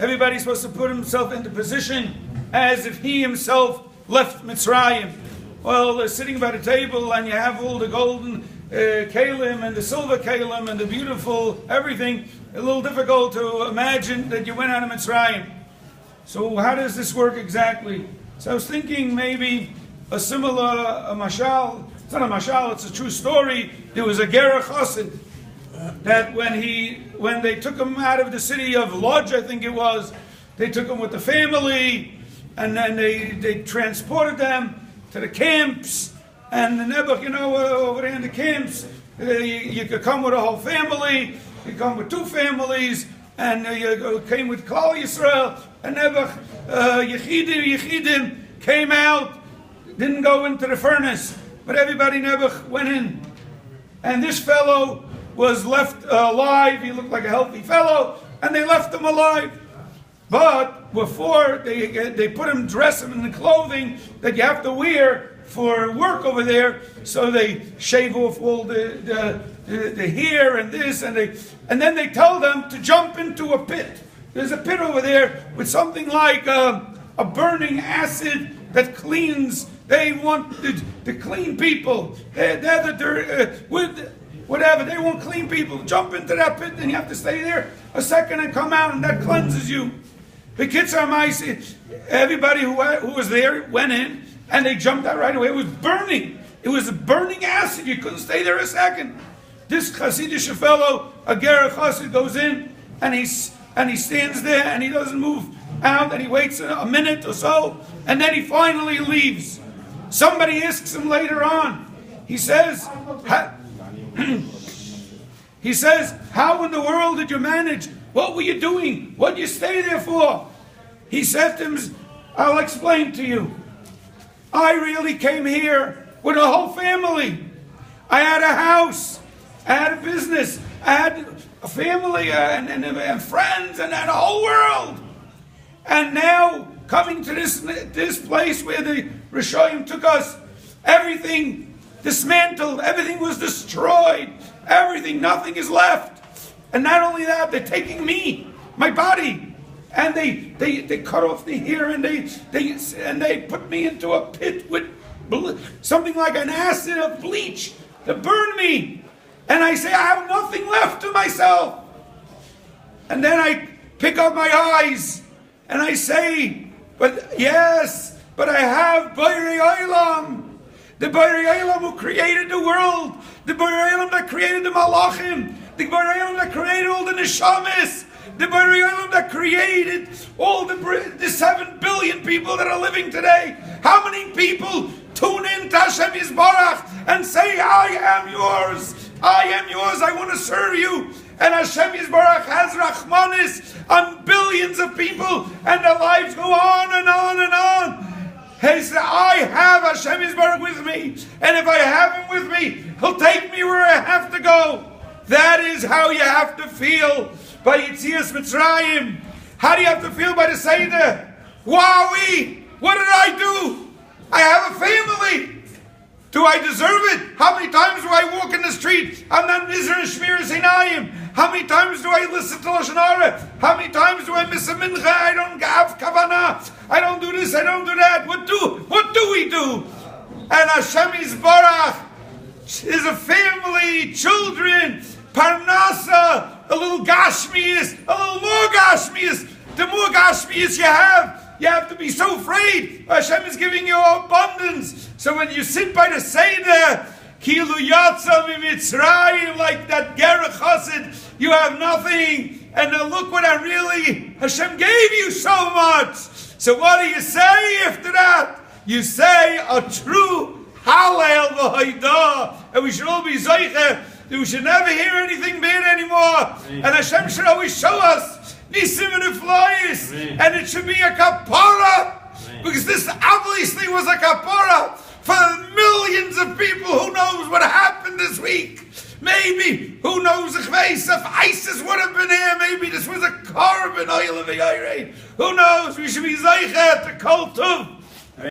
Everybody's supposed to put himself into position as if he himself left Mitzrayim. Well, they're sitting by the table and you have all the golden kalim and the silver kalim and the beautiful everything. A little difficult to imagine that you went out of Mitzrayim. So how does this work exactly? So I was thinking maybe a similar mashal. It's not a mashal, it's a true story. There was a Gerach Chassid that when they took him out of the city of Lodz, I think it was, they took him with the family, and then they transported them to the camps, and the Nebuch, over there in the camps, you could come with a whole family, you come with two families, and you came with Klal Yisrael, and Nebuch, Yechidim came out, didn't go into the furnace, but everybody Nebuch went in, and this fellow was left alive. He looked like a healthy fellow, and they left him alive. But before they put him, dress him in the clothing that you have to wear for work over there, so they shave off all the hair and this, and then they tell them to jump into a pit. There's a pit over there with something like a burning acid that cleans. They want to clean people. Whatever, they won't clean people. Jump into that pit, and you have to stay there a second and come out, and that cleanses you. The Kitzur Maisi, everybody who was there went in, and they jumped out right away. It was burning. It was a burning acid. You couldn't stay there a second. This Hasidic fellow, a Gerach Chassid, goes in, and he stands there, and he doesn't move out, and he waits a minute or so, and then he finally leaves. Somebody asks him later on. He says, how in the world did you manage? What were you doing? What did you stay there for? He said to him, I'll explain to you. I really came here with a whole family. I had a house. I had a business. I had a family and friends and a whole world. And now, coming to this place where the Rishonim took us, everything dismantled, everything was destroyed, everything, nothing is left. And not only that, they're taking me, my body, and they cut off the hair, and they put me into a pit with something like an acid of bleach to burn me. And I say, I have nothing left to myself. And then I pick up my eyes, and I say, but I have Borei Olam. The Borei Olam who created the world, the Borei Olam that created the Malachim, the Borei Olam that created all the Neshamis, the Borei Olam that created all the 7 billion people that are living today. How many people tune in to Hashem Yisbarach and say, I am yours, I want to serve you. And Hashem Yisbarach has Rachmanis on billions of people, and their lives go on and on and on. He said, I have Hashem Yisbarach with me, and if I have Him with me, He'll take me where I have to go. That is how you have to feel by Yetzias Mitzrayim. How do you have to feel by the Seder? Wowie! What did I do? I have a family. Do I deserve it? How many times do I walk in the street? I'm not Nizar and Shmir Sinayim. How many times do I listen to Lashon Hara? How many times do I miss a mincha? I don't have kavanah. I don't do this, I don't do that. What do we do? And Hashem Yisbarach is a family, children, parnasa, a little gashmias, a little more gashmias. The more gashmias you have to be so afraid. Hashem is giving you abundance. So when you sit by the Seder, Kilu Yatsa Mitzrayim, like that Gerach Chassid, you have nothing. And now look what Hashem gave you so much. So what do you say after that? You say a true Hallel v'Haidah. And we should all be Zeicher. We should never hear anything bad anymore. And Hashem should always show us Nisim and Iflois. And it should be a kapara. Because this obviously was a kapara for millions of people. Who knows what happened this week? Maybe, who knows if ISIS would have been here. Maybe this was a carbon oil of the Who knows? We should be Zeicher to Kol Tov.